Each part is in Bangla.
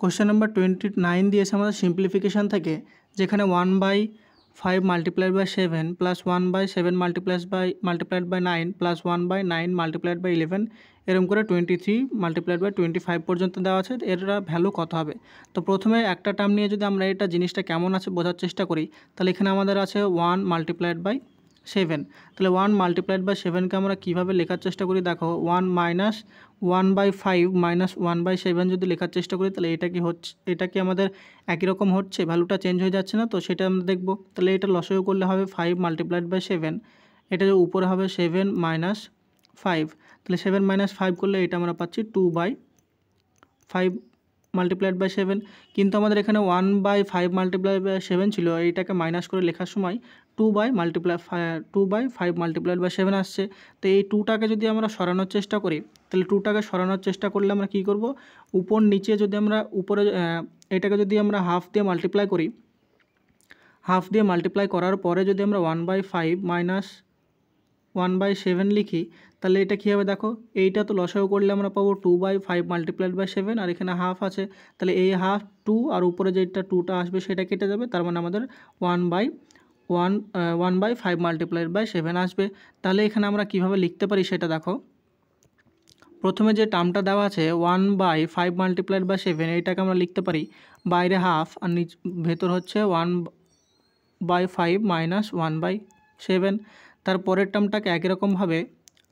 কোশ্চেন নাম্বার 29 দিয়েছে আমাদের সিম্পলিফিকেশান থেকে, যেখানে 1/5 multiplied by 7 plus 1/7 multiplied by 9 plus 1/9 multiplied by 11 এরকম করে 23 মাল্টিপ্লাইড বাই 25 পর্যন্ত দেওয়া আছে। এর ভ্যালু কত হবে? তো প্রথমে একটা টার্ম নিয়ে যদি আমরা এটা জিনিসটা কেমন আছে বোঝার চেষ্টা করি, তাহলে এখানে আমাদের আছে 1 মাল্টিপ্লাইড বাই 7। তাহলে 1 মাল্টিপ্লাইড বাই 7কে আমরা কীভাবে লেখার চেষ্টা করি দেখো, 1 মাইনাস 1/5 মাইনাস 1/7 যদি লেখার চেষ্টা করি, তাহলে এটা কি হচ্ছে, এটা কি আমাদের একই রকম হচ্ছে, ভ্যালুটা চেঞ্জ হয়ে যাচ্ছে না? তো সেটা আমরা দেখব। তাহলে এটা লসাগু করলে হবে 5 মাল্টিপ্লাইড বাই 7, এটা যে উপরে হবে 7 মাইনাস 5, তাহলে 7 মাইনাস 5 করলে এটা আমরা পাচ্ছি 2/5 মাল্টিপ্লাইড বাই 7। কিন্তু আমাদের এখানে 1/5 মাল্টিপ্লাইড বাই 7 ছিল, এইটাকে মাইনাস করে লেখার সময় 2/5 মাল্টিপ্লাইড বাই 7 আসছে। তো এই 2টাকে যদি আমরা সরানোর চেষ্টা করি, তাহলে 2টাকে সরানোর চেষ্টা করলে আমরা কী করব, উপর নিচে যদি আমরা উপরে এটাকে যদি আমরা হাফ দিয়ে মাল্টিপ্লাই করি, হাফ দিয়ে মাল্টিপ্লাই করার পরে যদি আমরা 1/5 মাইনাস 1/7 লিখি, তাহলে এটা কী হবে দেখো, এইটা তো লসাগু করলে আমরা পাবো 2/5 মাল্টিপ্লাইড বাই 7, আর এখানে হাফ আছে, তাহলে এই হাফ 2 আর উপরে যেটা 2টা আসবে সেটা কেটে যাবে, তার মানে আমাদের 1/5 মাল্টিপ্লাইড বাই 7 আসবে। তাহলে এখানে আমরা কিভাবে লিখতে পারি সেটা দেখো। প্রথমে যে টার্মটা দেওয়া আছে 1/5 মাল্টিপ্লাইড বাই 7, এইটাকে আমরা লিখতে পারি বাইরে হাফ আর ভেতর হচ্ছে 1/5 মাইনাস 1/7। তারপরের টার্মটাকে একই রকমভাবে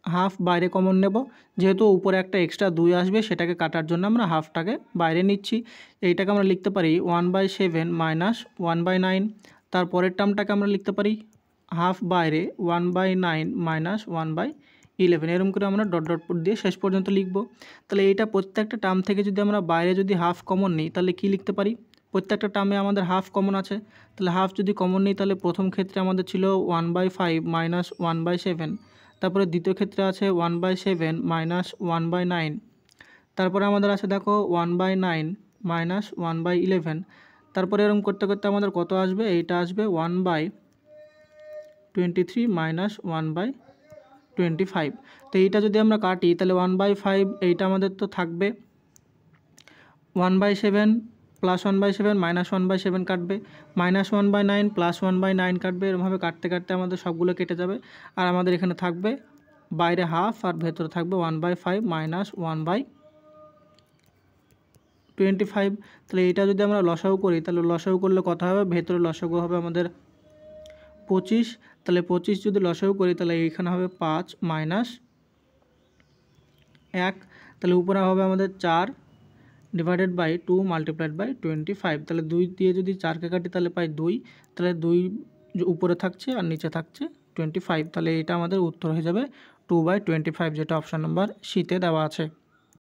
হাফ বাইরে কমন নেব, যেহেতু উপরে একটা এক্সট্রা 2 আসবে সেটাকে কাটার জন্য আমরা হাফটাকে বাইরে নিচ্ছি। এইটাকে আমরা লিখতে পারি 1/7 মাইনাস 1/9। তারপরের টার্মটাকে আমরা লিখতে পারি হাফ বাইরে 1/9 মাইনাস 1/11, এরকম করে আমরা ডট ডট দিয়ে শেষ পর্যন্ত লিখব। তাহলে এইটা প্রত্যেকটা টার্ম থেকে যদি আমরা বাইরে যদি হাফ কমন নিই, তাহলে কি লিখতে পারি, প্রত্যেকটা টার্মে আমাদের হাফ কমন আছে, তাহলে হাফ যদি কমন নিই, তাহলে প্রথম ক্ষেত্রে আমাদের ছিল 1/5 মাইনাস 1/7, তারপরে দ্বিতীয় ক্ষেত্রে আছে 1/7 মাইনাস 1/9, তারপরে আমাদের আছে দেখো 1/9 মাইনাস 1/11, তারপরে এরকম করতে করতে আমাদের কত আসবে, এইটা আসবে 1/23 মাইনাস 1/25। তো এইটা যদি আমরা কাটি, তাহলে 1/5 এইটা আমাদের তো থাকবে 1/7 প্লাস 1/7 মাইনাস 1/7 কাটবে, মাইনাস 1/9 প্লাস 1/9 কাটবে, এরকমভাবে কাটতে কাটতে আমাদের সবগুলো কেটে যাবে, আর আমাদের এখানে থাকবে বাইরে হাফ আর ভেতরে থাকবে 1/5 মাইনাস 1/25। তাহলে এইটা যদি আমরা লসাগু করি, তাহলে লসাগু করলে কত হবে, ভেতরে লসাগু হবে আমাদের 25, তাহলে 25 যদি লসাগু করি, তাহলে এইখানে হবে 5 মাইনাস 1, তাহলে উপরে হবে আমাদের 4 ডিভাইডেড বাই 2 মাল্টিপ্লাইড বাই 25। তাহলে 2 দিয়ে যদি 4কে কাটি তাহলে পাই 2, তাহলে 2 উপরে থাকছে আর নিচে থাকছে 25, তাহলে এটা আমাদের উত্তর হয়ে যাবে 2/25, যেটা অপশান নাম্বার সিতে দেওয়া আছে।